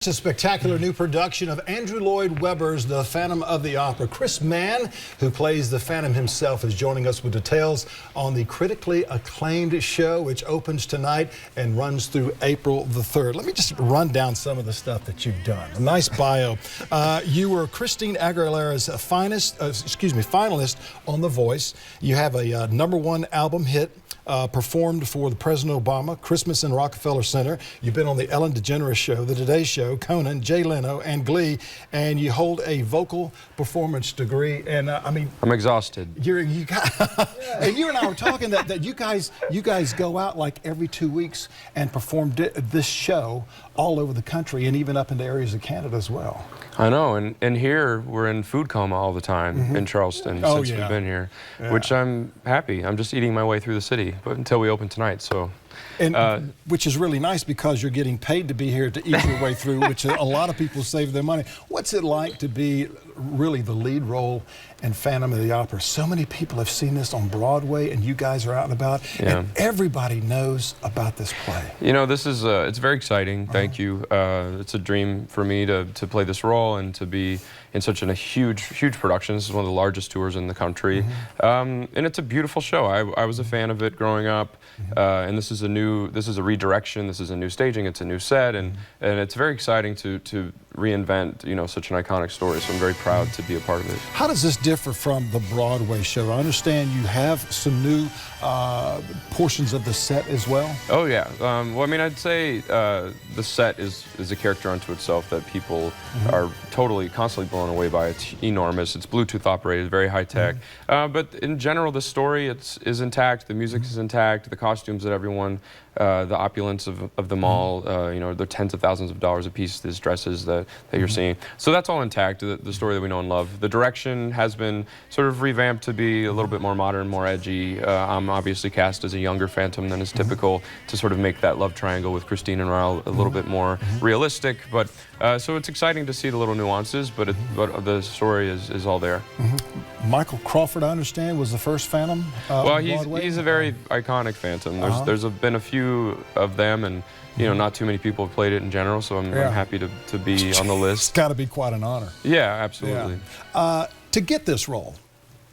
It's a spectacular new production of Andrew Lloyd Webber's The Phantom of the Opera. Chris Mann, who plays the Phantom himself, is joining us with details on the critically acclaimed show, which opens tonight and runs through April the 3rd. Let me just run down some of the stuff that you've done. A nice bio. You were Christine Aguilera's finalist on The Voice. You have a #1 album hit. Performed for the President Obama, Christmas in Rockefeller Center. You've been on the Ellen DeGeneres Show, The Today Show, Conan, Jay Leno, and Glee, and you hold a vocal performance degree. And I mean, I'm exhausted. And you and I were talking that you guys go out like every 2 weeks and perform this show all over the country and even up into areas of Canada as well. I know, and here we're in food coma all the time in Charleston since we've been here, which I'm happy. I'm just eating my way through the city, but until we open tonight, so. And which is really nice because you're getting paid to be here to eat your way through, which a lot of people save their money. What's it like to be really the lead role in Phantom of the Opera? So many people have seen this on Broadway, and you guys are out and about, and everybody knows about this play. You know, this is it's very exciting. Thank you. It's a dream for me to play this role and to be in such a huge production. This is one of the largest tours in the country, and it's a beautiful show. I was a fan of it growing up, and this is a redirection. This is a new staging. It's a new set, and it's very exciting to reinvent such an iconic story. So I'm very proud to be a part of it. How does this differ from the Broadway show? I understand you have some new portions of the set as well. Oh yeah. Well, I mean, I'd say the set is a character unto itself that people are constantly blown away by. It's enormous. It's Bluetooth operated, very high tech. But in general, the story is intact. The music is intact. The costumes that everyone, the opulence of them all. They're tens of thousands of dollars a piece. These dresses that you're seeing. So that's all intact. The story that we know and love. The direction has been sort of revamped to be a little bit more modern, more edgy. I'm obviously cast as a younger Phantom than is typical to sort of make that love triangle with Christine and Raoul a little bit more realistic. But so it's exciting to see the little nuances, but the story is all there. Michael Crawford, I understand, was the first Phantom. Well, he's a very iconic Phantom. There's been a few of them, and not too many people have played it in general. So I'm happy to be on the list. It's got to be quite an honor. Yeah, absolutely. Yeah. To get this role,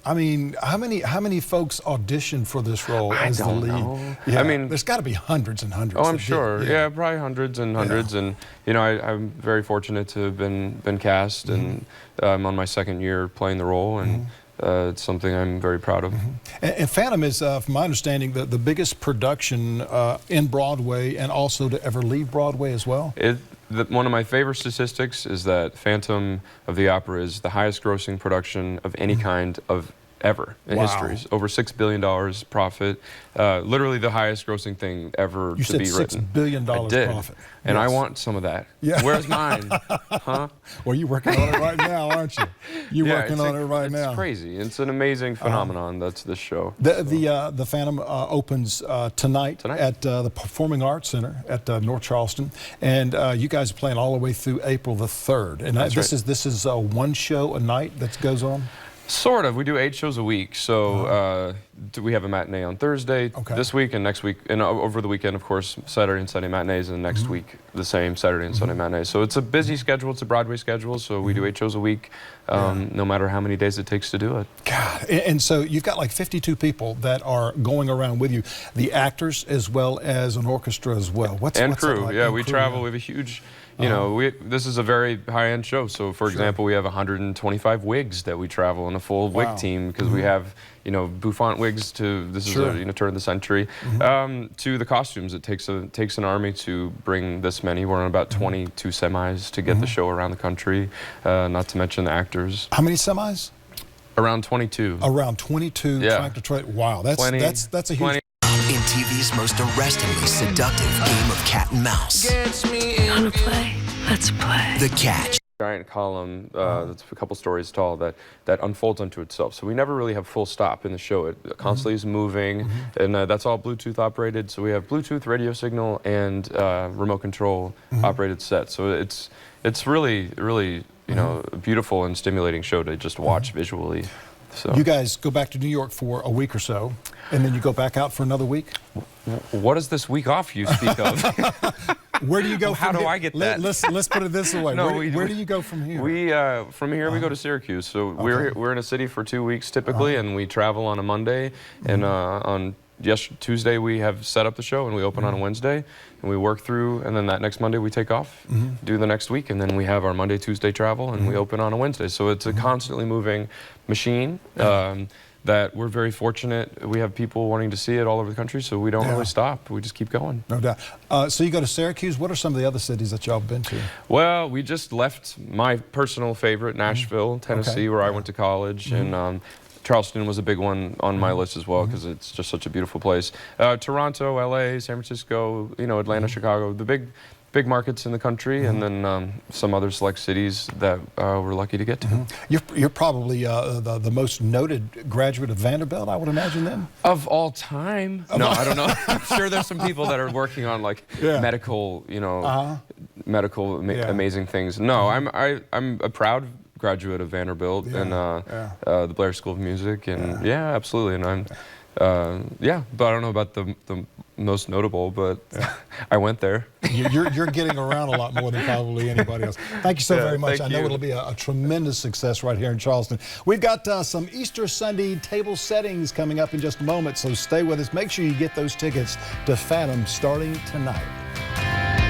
I mean, how many folks auditioned for this role as the lead? Know. Yeah, I mean, there's got to be hundreds and hundreds. Oh, I'm sure. Yeah, probably hundreds and hundreds. And I'm very fortunate to have been cast, and I'm on my second year playing the role, and it's something I'm very proud of. And Phantom is, from my understanding, the biggest production in Broadway, and also to ever leave Broadway as well. One of my favorite statistics is that Phantom of the Opera is the highest grossing production of any kind of ever in history. Over $6 billion profit. Literally the highest grossing thing ever to be written. $6 billion profit. And I want some of that. Yeah. Where's mine? Huh? Well, you're working on it right now, aren't you? You're working on it right now. It's crazy. It's an amazing phenomenon. That's this show. The Phantom opens tonight at the Performing Arts Center at North Charleston, and you guys are playing all the way through April the 3rd. And this is one show a night that goes on. Sort of. We do 8 shows a week, so we have a matinee on Thursday this week and next week, and over the weekend, of course, Saturday and Sunday matinees, and next week the same Saturday and Sunday matinees. So it's a busy schedule. It's a Broadway schedule, so we do 8 shows a week, no matter how many days it takes to do it. God, and so you've got like 52 people that are going around with you, the actors as well as an orchestra as well. What's crew? Like? Yeah, we travel. We have a huge. This is a very high-end show. So, for example, we have 125 wigs that we travel and a full wig team because we have, bouffant wigs to this is a turn of the century to the costumes. It takes an army to bring this many. We're on about 22 semis to get the show around the country. Not to mention the actors. How many semis? Around 22. Around 22 tractor trailers. Wow, that's a huge. In TV's most arrestingly seductive game of cat and mouse. Wanna play? Let's play. The Catch. Giant column that's a couple stories tall that unfolds unto itself. So we never really have full stop in the show. It constantly is moving, and that's all Bluetooth operated. So we have Bluetooth radio signal and remote control operated set. So it's really a beautiful and stimulating show to just watch visually. So. You guys go back to New York for a week or so, and then you go back out for another week? What is this week off you speak of? Where do you go? How from do here? I get that? Let's put it this way. No, where do you go from here? We from here we go to Syracuse. So we're in a city for 2 weeks typically, and we travel on a Monday, and on Tuesday we have set up the show, and we open on a Wednesday, and we work through, and then that next Monday we take off, do the next week, and then we have our Monday, Tuesday travel, and we open on a Wednesday. So it's a constantly moving machine. That we're very fortunate. We have people wanting to see it all over the country, so we don't really stop. We just keep going. No doubt. So you go to Syracuse. What are some of the other cities that y'all have been to? Well, we just left my personal favorite, Nashville, Tennessee, where I went to college, and Charleston was a big one on my list as well because it's just such a beautiful place. Toronto, LA, San Francisco, Atlanta, Chicago, the big markets in the country, and then some other select cities that we're lucky to get to. You're probably the most noted graduate of Vanderbilt, I would imagine, then? Of all time? No, I don't know. I'm sure there's some people that are working on medical, amazing things. No, I'm a proud graduate of Vanderbilt and the Blair School of Music, and yeah, absolutely. And I'm but I don't know about the most notable, but I went there. You're getting around a lot more than probably anybody else. Thank you so very much. I know it'll be a tremendous success right here in Charleston. We've got some Easter Sunday table settings coming up in just a moment, so stay with us. Make sure you get those tickets to Phantom starting tonight.